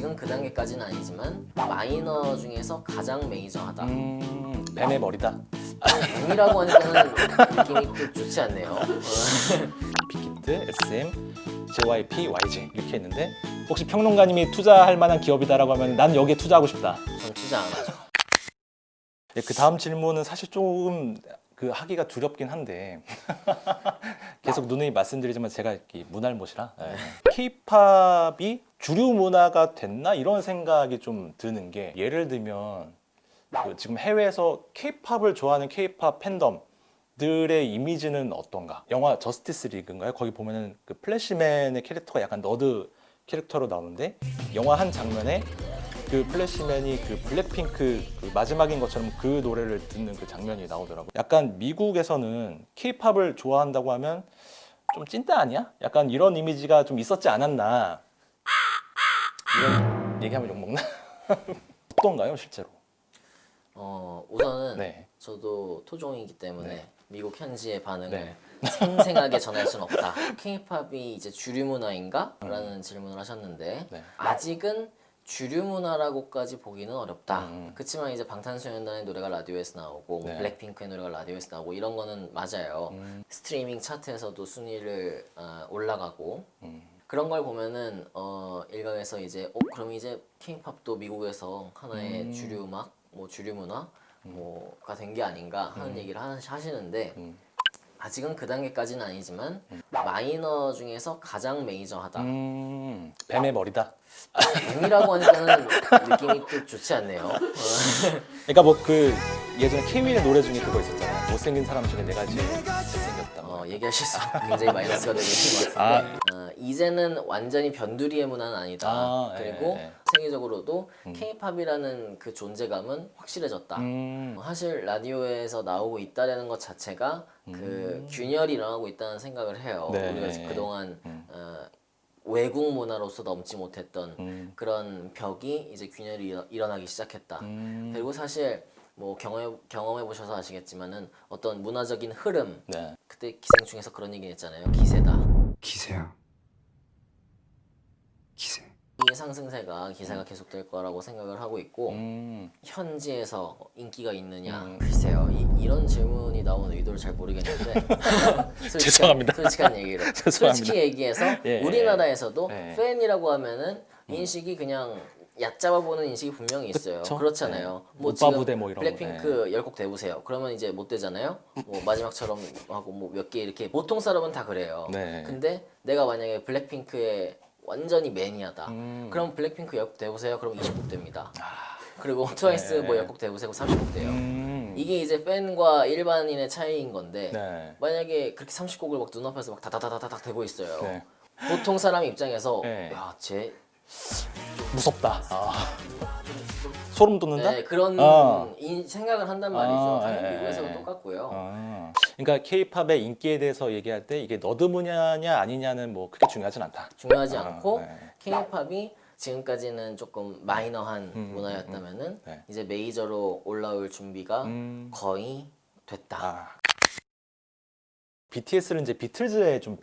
아직은 그 단계까지는 아니지만 마이너 중에서 가장 메이저하다. 뱀의 머리다. 뱀이라고 하니까는 느낌이 또 좋지 않네요. 빅히트, SM, JYP, YG 이렇게 했는데 혹시 평론가님이 투자할 만한 기업이다라고 하면 난 여기에 투자하고 싶다. 전 투자 안 하죠. 네, 그 다음 질문은 사실 조금 그 하기가 두렵긴 한데 계속 누누이 말씀드리지만 제가 이렇게 문알못이라 K-팝이 주류 문화가 됐나 이런 생각이 좀 드는 게 예를 들면 그 지금 해외에서 K-팝을 좋아하는 K-팝 팬덤들의 이미지는 어떤가? 영화 저스티스 리그인가요? 거기 보면은 그 플래시맨의 캐릭터가 약간 너드 캐릭터로 나오는데 영화 한 장면에 그 플래시맨이 그 블랙핑크 그 마지막인 것처럼 그 노래를 듣는 그 장면이 나오더라고요. 약간 미국에서는 K-팝을 좋아한다고 하면 좀 찐따 아니야? 약간 이런 이미지가 좀 있었지 않았나? 이런 얘기하면 욕먹나? 어떤가요, 실제로? 우선은 네. 저도 토종이기 때문에 네. 미국 현지의 반응을 네. 생생하게 전할 수는 없다. K-팝이 이제 주류 문화인가? 라는 질문을 하셨는데 네. 아직은 주류 문화라고까지 보기는 어렵다. 그렇지만 이제 방탄소년단의 노래가 라디오에서 나오고 뭐 네. 블랙핑크의 노래가 라디오에서 나오고 이런 거는 맞아요. 스트리밍 차트에서도 순위를 올라가고 그런 걸 보면은 일각에서 이제 그럼 이제 K-팝도 미국에서 하나의 주류 음악, 뭐 주류 문화 뭐가 된 게 아닌가 하는 얘기를 하시는데 아직은 그 단계까지는 아니지만 마이너 중에서 가장 메이저하다. 뱀의 머리다. 뱀이라고 하니까는 느낌이 또 좋지 않네요. 그러니까 뭐 그 예전에 케이윌의 노래 중에 그거 있었잖아요. 못생긴 사람 중에 내가 제일 잘생겼다. 얘기하실수록 굉장히 마이너스가 되는 것 같은데 이제는 완전히 변두리의 문화는 아니다. 그리고 세계적으로도 K-팝이라는 그 존재감은 확실해졌다. 사실 라디오에서 나오고 있다는 것 자체가 그 균열이 일어나고 있다는 생각을 해요. 네. 우리가 그동안 외국 문화로서 넘지 못했던 그런 벽이 이제 균열이 일어나기 시작했다. 그리고 사실 뭐 경험해 보셔서 아시겠지만은 어떤 문화적인 흐름, 네. 그때 기생충에서 그런 얘기 했잖아요. 기세다. 기세야. 기세. 이 상승세가 기세가 계속될 거라고 생각을 하고 있고 현지에서 인기가 있느냐 글쎄요 이런 질문이 나온 의도를 잘 모르겠는데 죄송합니다. 솔직한 얘기로 죄송합니다. 솔직히 얘기해서 예, 우리나라에서도 예. 팬이라고 하면은 인식이 그냥 얕잡아 보는 인식이 분명히 있어요. 그쵸? 그렇잖아요. 네. 뭐 오빠 지금 부대 뭐 이런 블랙핑크 10곡 대보세요. 그러면 이제 못 되잖아요. 뭐 마지막처럼 하고 뭐 몇 개 이렇게 보통 사람은 다 그래요. 네. 근데 내가 만약에 블랙핑크의 완전히 매니아다. 그럼 블랙핑크 10곡 대보세요. 그럼 20곡 됩니다. 그리고 트와이스 뭐 10곡 대보세요. 30곡 돼요. 이게 이제 팬과 일반인의 차이인 건데 네. 만약에 그렇게 30곡을 막 눈앞에서 막 다다다다닥 대고 있어요. 네. 보통 사람 입장에서 네. 야, 쟤 무섭다. 소름 돋는다? 네, 그런 아. 생각을 한단 말이죠. 당연히 예, 미국에서도 예. 똑같고요. 그러니까 K-팝의 인기에 대해서 얘기할 때 이게 너드 문화냐 아니냐는 뭐 그렇게 중요하진 않다. 중요하지 않고 네. K-팝이 지금까지는 조금 마이너한 문화였다면은 네. 이제 메이저로 올라올 준비가 거의 됐다. BTS를 이제 비틀즈에 좀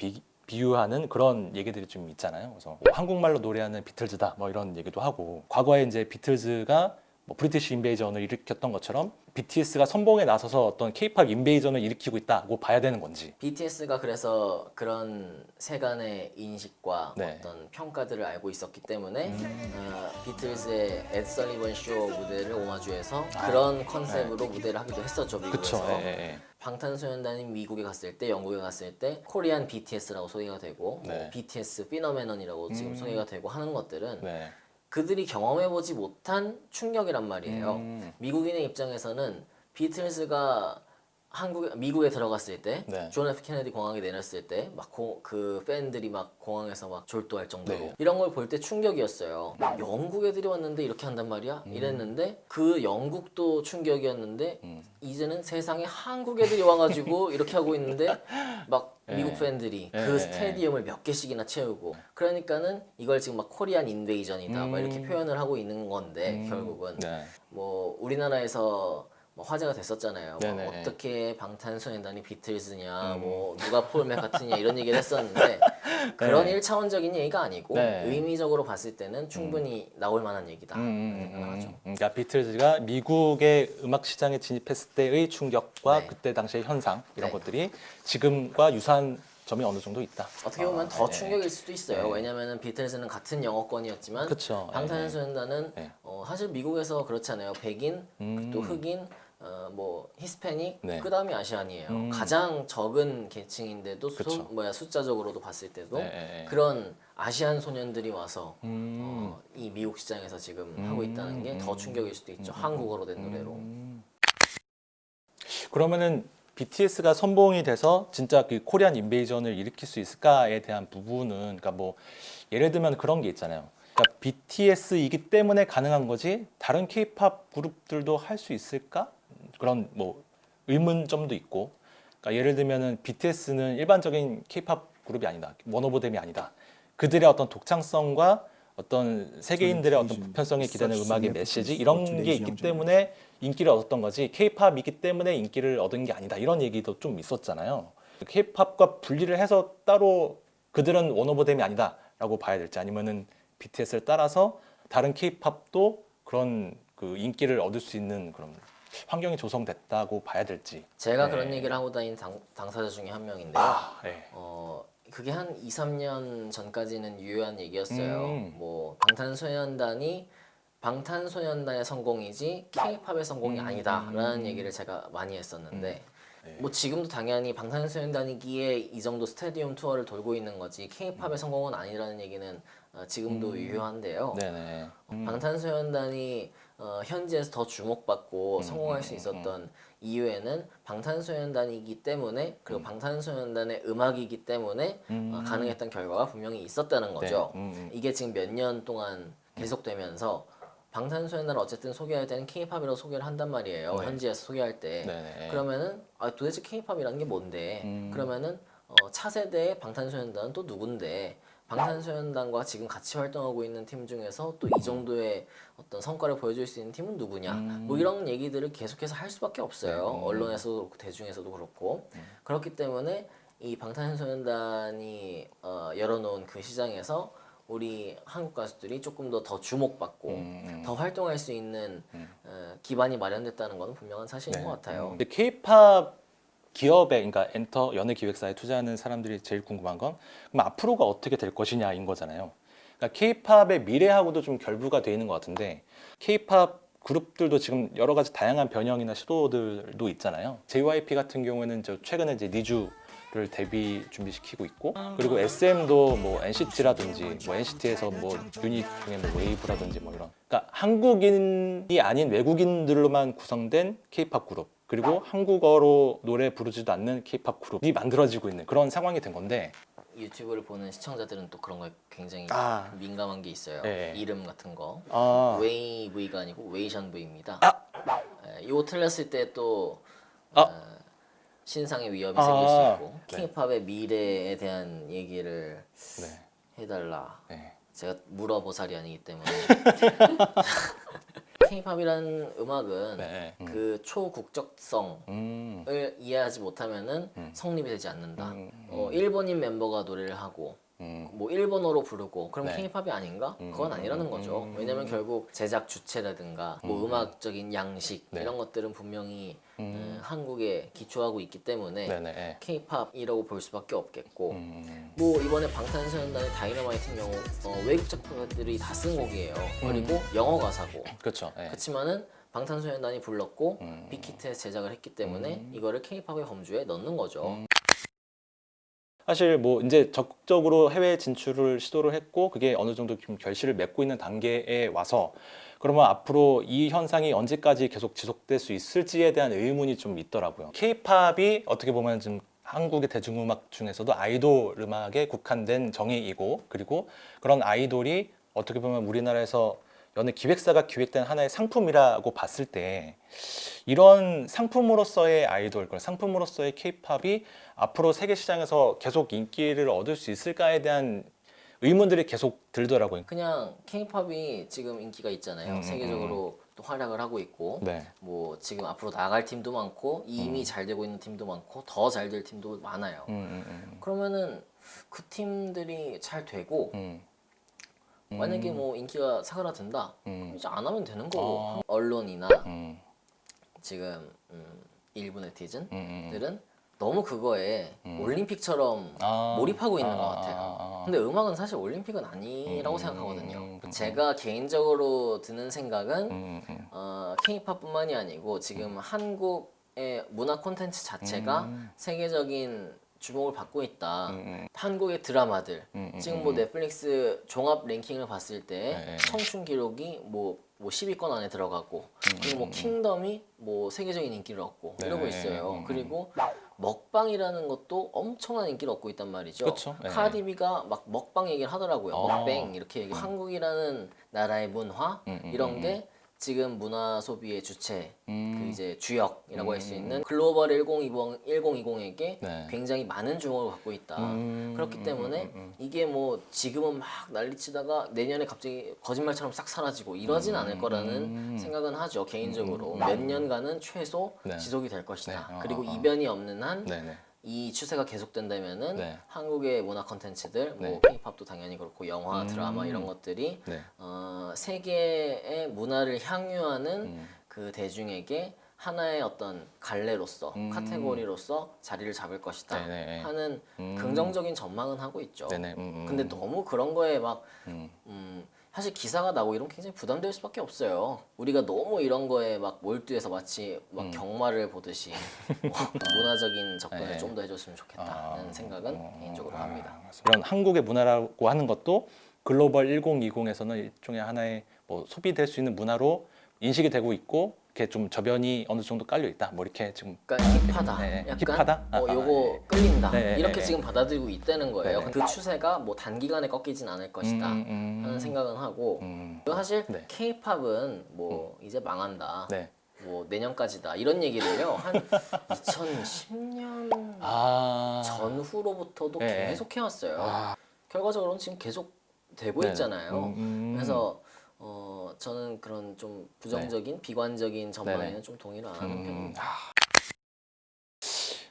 비유하는 그런 얘기들이 좀 있잖아요. 그래서 뭐 한국말로 노래하는 비틀즈다 뭐 이런 얘기도 하고 과거에 이제 비틀즈가 뭐 브리티시 인베이전을 일으켰던 것처럼 BTS가 선봉에 나서서 어떤 K-팝 인베이전을 일으키고 있다고 봐야 되는 건지. BTS가 그래서 그런 세간의 인식과 네. 어떤 평가들을 알고 있었기 때문에 비틀즈의 에드 설리번 쇼 무대를 오마주해서 그런 컨셉으로 무대를 하기도 했었죠, 미국에서. 그쵸. 예. 방탄소년단이 미국에 갔을 때, 영국에 갔을 때 코리안 BTS라고 소개가 되고 네. 뭐 BTS 피너메넌이라고 지금 소개가 되고 하는 것들은 네. 그들이 경험해보지 못한 충격이란 말이에요. 미국인의 입장에서는 비틀즈가 미국에 들어갔을 때, 네. 존 F 케네디 공항에 내렸을 때, 막 그 팬들이 막 공항에서 막 졸도할 정도로 네. 이런 걸 볼 때 충격이었어요. 영국 애들이 왔는데 이렇게 한단 말이야? 이랬는데 그 영국도 충격이었는데 이제는 세상에 한국 애들이 와가지고 이렇게 하고 있는데 막 미국 팬들이 그 스테디움을 몇 개씩이나 채우고 그러니까는 이걸 지금 막 코리안 인베이전이다 막 이렇게 표현을 하고 있는 건데 결국은 네. 뭐 우리나라에서 뭐 화제가 됐었잖아요. 뭐 네네. 어떻게 방탄소년단이 비틀즈냐, 뭐 누가 폴 맥카트니냐 이런 얘기를 했었는데 그런 일차원적인 얘기가 아니고 네. 의미적으로 봤을 때는 충분히 나올 만한 얘기다 생각을 하죠. 그러니까 비틀즈가 미국의 음악 시장에 진입했을 때의 충격과 네. 그때 당시의 현상 이런 네. 것들이 지금과 유사한 점이 어느 정도 있다. 어떻게 보면 더 네. 충격일 수도 있어요. 네. 왜냐면은 비틀즈는 같은 영어권이었지만 그쵸. 방탄소년단은 네. 사실 미국에서 그렇잖아요. 백인, 또 흑인, 뭐 히스패닉, 네. 그다음이 아시안이에요. 가장 적은 계층인데도 그쵸. 숫자적으로도 봤을 때도 네. 그런 아시안 소년들이 와서 음. 이 미국 시장에서 지금 하고 있다는 게 더 충격일 수도 있죠. 한국어로 된 노래로. 그러면은 BTS가 선봉이 돼서 진짜 그 코리안 인베이전을 일으킬 수 있을까에 대한 부분은 그러니까 뭐 예를 들면 그런 게 있잖아요. 그러니까 BTS이기 때문에 가능한 거지 다른 K-팝 그룹들도 할 수 있을까? 그런 뭐 의문점도 있고. 그러니까 예를 들면은 BTS는 일반적인 K-팝 그룹이 아니다. 원오브댐이 아니다. 그들의 어떤 독창성과 어떤 세계인들의 어떤 보편성에 기대는 음악의 메시지 이런 게 있기 때문에 인기를 얻었던 거지 K-팝이기 때문에 인기를 얻은 게 아니다 이런 얘기도 좀 있었잖아요. K-팝과 분리를 해서 따로 그들은 원오브댐이 아니다라고 봐야 될지 아니면은 BTS를 따라서 다른 K-팝도 그런 그 인기를 얻을 수 있는 그런 환경이 조성됐다고 봐야 될지. 제가 네. 그런 얘기를 하고 다닌 당사자 중에 한 명인데요. 네. 그게 한 2, 3년 전까지는 유효한 얘기였어요. 음. 뭐 방탄소년단의 성공이지 K-팝의 성공이 아니다라는 얘기를 제가 많이 했었는데 뭐 지금도 당연히 방탄소년단이기에 이 정도 스테디움 투어를 돌고 있는 거지 K-팝의 성공은 아니라는 얘기는 지금도 유효한데요. 네네. 방탄소년단이 현지에서 더 주목받고 성공할 수 있었던 이유에는 방탄소년단이기 때문에 그리고 방탄소년단의 음악이기 때문에 가능했던 결과가 분명히 있었다는 거죠. 이게 지금 몇 년 동안 계속되면서 방탄소년단을 어쨌든 소개할 때는 K-팝이라고 소개를 한단 말이에요. 네. 현지에서 소개할 때. 네네. 그러면은 도대체 K-팝이라는 게 뭔데? 그러면은 차세대의 방탄소년단은 또 누군데? 방탄소년단과 지금 같이 활동하고 있는 팀 중에서 또 이 정도의 어떤 성과를 보여줄 수 있는 팀은 누구냐? 뭐 이런 얘기들을 계속해서 할 수밖에 없어요. 언론에서도 그렇고 대중에서도 그렇고. 그렇기 때문에 이 방탄소년단이 열어놓은 그 시장에서 우리 한국 가수들이 조금 더 주목받고 더 활동할 수 있는 기반이 마련됐다는 건 분명한 사실인 것 같아요. 근데 K-팝 기업에 그러니까 엔터 연예 기획사에 투자하는 사람들이 제일 궁금한 건 그럼 앞으로가 어떻게 될 것이냐인 거잖아요. 그러니까 K-팝의 미래하고도 좀 결부가 돼 있는 것 같은데 K-팝 그룹들도 지금 여러 가지 다양한 변형이나 시도들도 있잖아요. JYP 같은 경우에는 최근에 이제 니쥬를 데뷔 준비시키고 있고 그리고 SM도 뭐 NCT라든지 뭐 NCT에서 뭐 유닛 중에 뭐 웨이브라든지 뭐 이런 그러니까 한국인이 아닌 외국인들로만 구성된 K-팝 그룹 그리고 한국어로 노래 부르지도 않는 K-팝 그룹이 만들어지고 있는 그런 상황이 된 건데 유튜브를 보는 시청자들은 또 그런 거에 굉장히 민감한 게 있어요. 네. 이름 같은 거. 아. 웨이브이가 아니고 웨이션 V입니다. 이거 틀렸을 때 또 신상의 위협이 생길 수 있고 K-팝의 미래에 대한 얘기를 해달라. 제가 물어보살이 아니기 때문에 K-팝이라는 음악은 그 초국적성을 이해하지 못하면은 성립이 되지 않는다. 일본인 멤버가 노래를 하고 뭐 일본어로 부르고 그럼 K-팝이 아닌가? 그건 아니라는 거죠. 왜냐면 결국 제작 주체라든가 뭐 음악적인 양식 이런 것들은 분명히 한국에 기초하고 있기 때문에 K-팝이라고 볼 수밖에 없겠고 뭐 이번에 방탄소년단의 다이너마이트인 경우 외국 작곡가들이 다 쓴 곡이에요. 그리고 영어 가사고 그렇죠. 그렇지만은 방탄소년단이 불렀고 빅히트에서 제작을 했기 때문에 이거를 K-팝의 범주에 넣는 거죠. 사실 뭐 이제 적극적으로 해외 진출을 시도를 했고 그게 어느 정도 좀 결실을 맺고 있는 단계에 와서 그러면 앞으로 이 현상이 언제까지 계속 지속될 수 있을지에 대한 의문이 좀 있더라고요. K-팝이 어떻게 보면 좀 한국의 대중음악 중에서도 아이돌 음악에 국한된 정의이고 그리고 그런 아이돌이 어떻게 보면 우리나라에서 연예 기획사가 기획된 하나의 상품이라고 봤을 때 이런 상품으로서의 아이돌, 그런 상품으로서의 K-팝이 앞으로 세계 시장에서 계속 인기를 얻을 수 있을까에 대한 의문들이 계속 들더라고요. 그냥 K-팝이 지금 인기가 있잖아요. 세계적으로 또 활약을 하고 있고 네. 뭐 지금 앞으로 나갈 팀도 많고 이미 잘 되고 있는 팀도 많고 더 잘 될 팀도 많아요. 그러면은 그 팀들이 잘 되고 만약에 뭐 인기가 사그라든다 그럼 이제 안 하면 되는 거고 언론이나 지금 일부 네티즌들은 너무 그거에 올림픽처럼 몰입하고 있는 것 같아요. 근데 음악은 사실 올림픽은 아니라고 생각하거든요. 제가 개인적으로 드는 생각은 K-팝뿐만이 아니고 지금 한국의 문화 콘텐츠 자체가 세계적인 주목을 받고 있다. 한국의 드라마들 지금 뭐 넷플릭스 종합 랭킹을 봤을 때 청춘 기록이 뭐 10위권 안에 들어가고 그리고 뭐 킹덤이 뭐 세계적인 인기를 얻고 이러고 있어요. 그리고 먹방이라는 것도 엄청난 인기를 얻고 있단 말이죠. 그쵸? 네. 카디비가 막 먹방 얘기를 하더라고요. 먹뱅 이렇게 얘기. 한국이라는 나라의 문화 이런 게 지금 문화 소비의 주체, 그 이제 주역이라고 할 수 있는 글로벌 1020에게 네. 굉장히 많은 주목을 받고 있다. 그렇기 때문에 이게 뭐 지금은 막 난리치다가 내년에 갑자기 거짓말처럼 싹 사라지고 이러진 않을 거라는 생각은 하죠. 개인적으로 몇 년간은 최소 네. 지속이 될 것이다. 네. 그리고 이변이 없는 한 네네. 이 추세가 계속된다면은 네. 한국의 문화 콘텐츠들, 뭐 네. K-팝도 당연히 그렇고 영화, 드라마 이런 것들이 네. 세계의 문화를 향유하는 그 대중에게 하나의 어떤 갈래로서 카테고리로서 자리를 잡을 것이다 네네. 하는 긍정적인 전망은 하고 있죠. 네네. 근데 너무 그런 거에 막 사실 기사가 나고 이런 게 굉장히 부담될 수밖에 없어요. 우리가 너무 이런 거에 막 몰두해서 마치 막 경마를 보듯이 문화적인 접근을 네. 좀 더 해줬으면 좋겠다는 생각은 개인적으로 합니다. 이런 한국의 문화라고 하는 것도 글로벌 1020에서는 일종의 하나의 뭐 소비될 수 있는 문화로 인식이 되고 있고 이렇게 좀 저변이 어느 정도 깔려 있다. 뭐 이렇게 지금 그러니까 힙하다. 네, 약간 힙하다? 요거 끌린다. 네, 이렇게 네, 지금 받아들이고 있다는 거예요. 네. 그 추세가 뭐 단기간에 꺾이진 않을 것이다 하는 생각은 하고 사실 네. K-팝은 뭐 이제 망한다. 네. 뭐 내년까지다 이런 얘기를요 한 2010년 전후로부터도 네. 계속 해왔어요. 결과적으로는 지금 계속 되고 네네. 있잖아요. 그래서 저는 그런 좀 부정적인 비관적인 전망에는 네네. 좀 동의를 안 하는 편입니다.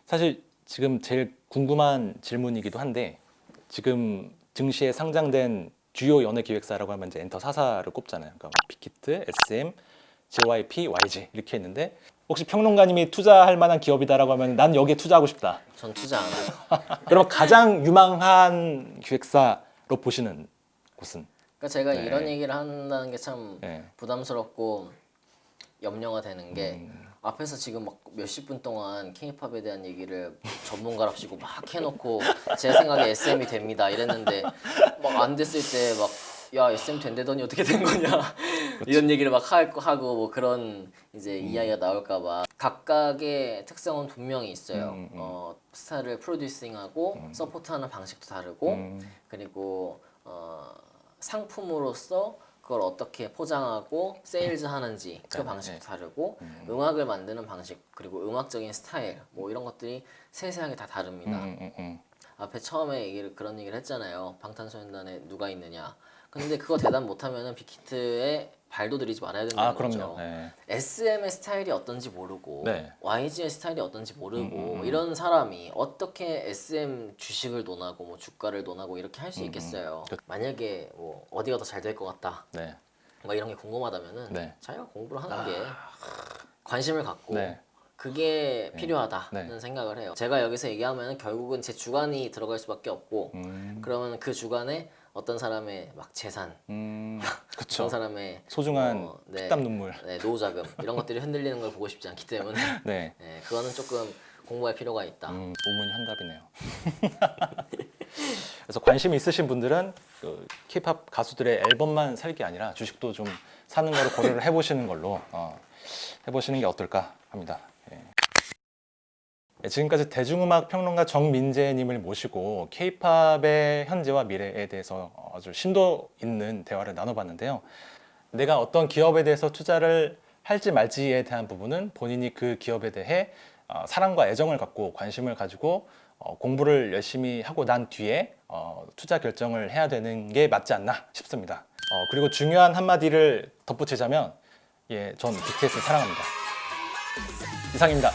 사실 지금 제일 궁금한 질문이기도 한데 지금 증시에 상장된 주요 연예 기획사라고 하면 이제 엔터 4사를 꼽잖아요. 그러니까 빅히트, SM, JYP, YG 이렇게 있는데 혹시 평론가님이 투자할 만한 기업이다라고 하면 난 여기에 투자하고 싶다. 전 투자 안 해요. 그럼 가장 유망한 기획사로 보시는 곳은? 그러니까 제가 네. 이런 얘기를 한다는 게 참 네. 부담스럽고 염려가 되는 게 앞에서 지금 막 몇십 분 동안 K-팝에 대한 얘기를 전문가랍시고 막 해놓고 제 생각에 SM이 됩니다 이랬는데 막 안 됐을 때 막 야 SM 된다더니 어떻게 된 거냐 이런 얘기를 막 하고 뭐 그런 이제 이야기가 나올까봐 각각의 특성은 분명히 있어요. 스타를 프로듀싱하고 서포트하는 방식도 다르고 그리고 상품으로서 그걸 어떻게 포장하고 세일즈 하는지 그 방식도 다르고 음악을 만드는 방식 그리고 음악적인 스타일 뭐 이런 것들이 세세하게 다 다릅니다. 앞에 처음에 그런 얘기를 했잖아요. 방탄소년단에 누가 있느냐. 근데 그거 대답 못하면은 빅히트에 발도 들이지 말아야 된다는 그럼요. 거죠. 네. SM의 스타일이 어떤지 모르고 네. YG의 스타일이 어떤지 모르고 이런 사람이 어떻게 SM 주식을 논하고 뭐 주가를 논하고 이렇게 할 수 있겠어요. 만약에 뭐 어디가 더 잘 될 것 같다. 네. 막 이런 게 궁금하다면은 네. 자기가 공부를 하는 게 관심을 갖고 네. 그게 필요하다는 네. 생각을 해요. 제가 여기서 얘기하면 결국은 제 주관이 들어갈 수밖에 없고 그러면 그 주관에 어떤 사람의 막 재산, 그쵸. 어떤 사람의 소중한 네, 피땀 눈물. 네, 노후자금 이런 것들이 흔들리는 걸 보고 싶지 않기 때문에 네. 네, 그거는 조금 공부할 필요가 있다. 우문현답이네요. 그래서 관심 있으신 분들은 그 K-팝 가수들의 앨범만 살 게 아니라 주식도 좀 사는 거를 고려를 해보시는 걸로 해보시는 게 어떨까 합니다. 예. 네, 지금까지 대중음악 평론가 정민재님을 모시고 K-팝의 현재와 미래에 대해서 아주 심도 있는 대화를 나눠봤는데요. 내가 어떤 기업에 대해서 투자를 할지 말지에 대한 부분은 본인이 그 기업에 대해 사랑과 애정을 갖고 관심을 가지고 공부를 열심히 하고 난 뒤에 투자 결정을 해야 되는 게 맞지 않나 싶습니다. 그리고 중요한 한마디를 덧붙이자면 예, 전 BTS 사랑합니다. 이상입니다.